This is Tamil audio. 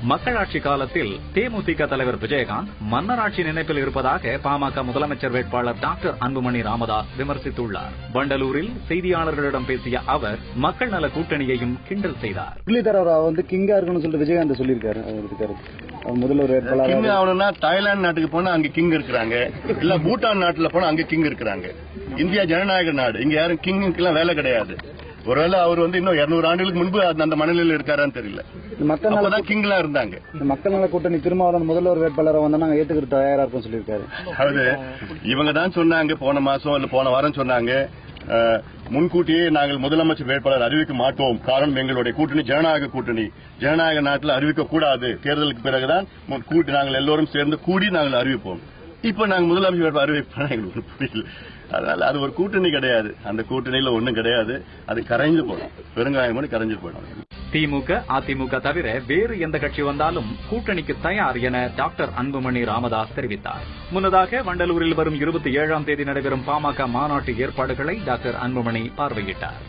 மக்களாட்சி காலத்தில் தேமுதிக தலைவர் விஜயகாந்த் மன்னராட்சி நினைப்பில் இருப்பதாக பாமக முதலமைச்சர் வேட்பாளர் டாக்டர் அன்புமணி ராமதாஸ் விமர்சித்துள்ளார். வண்டலூரில் செய்தியாளர்களிடம் பேசிய அவர் மக்கள் நல கூட்டணியையும் கிண்டல் செய்தார். கிங்கா இருக்குன்னு சொல்லிட்டு விஜயகாந்த் சொல்லியிருக்காரு. முதல்வர் வேட்பாளர் தாய்லாந்து நாட்டுக்கு போனா அங்க கிங் இருக்கிறாங்க, இல்ல பூட்டான் நாட்டுல போனா அங்க கிங் இருக்கிறாங்க. இந்தியா ஜனநாயக நாடு, இங்க யாரும் கிங்குக்கு எல்லாம் வேலை கிடையாது. ஒருவேளை அவர் இன்னும் 200 ஆண்டுகளுக்கு முன்பு அந்த மனநிலையில் இருக்காரான்னு தெரியல. மக்கள் கிங்லாம் இருந்தாங்க. மக்கள் நல கூட்டணி திருமாவளவன் முதல்வர் வேட்பாளரை வந்து நாங்க ஏத்துக்கிட்டு தயாரா இருக்கும் சொல்லியிருக்காரு. அது இவங்க தான் சொன்னாங்க, போன மாசம் இல்ல போன வாரம் சொன்னாங்க, முன்கூட்டியே நாங்கள் முதலமைச்சர் வேட்பாளர் அறிவிக்க மாட்டோம், காரணம் எங்களுடைய கூட்டணி ஜனநாயக கூட்டணி, ஜனநாயக நாட்டில் அறிவிக்க கூடாது, தேர்தலுக்கு பிறகுதான் நாங்கள் எல்லோரும் சேர்ந்து கூடி நாங்கள் அறிவிப்போம். இப்ப நாங்க முதலமைச்சர் வேட்பாளர் அறிவிப்போம், எங்களுக்கு புரியல. அதனால அது ஒரு கூட்டணி கிடையாது, அந்த கூட்டணியில ஒண்ணும் கிடையாது, அது கரைஞ்சு போடும், பெருங்காயம் கரைஞ்சு போடும். திமுக அதிமுக தவிர வேறு எந்த கட்சி வந்தாலும் கூட்டணிக்கு தயார் என டாக்டர் அன்புமணி ராமதாஸ் தெரிவித்தார். முன்னதாக வண்டலூரில் வரும் 27ஆம் தேதி நடைபெறும் பாமக மாநாட்டு ஏற்பாடுகளை டாக்டர் அன்புமணி பார்வையிட்டார்.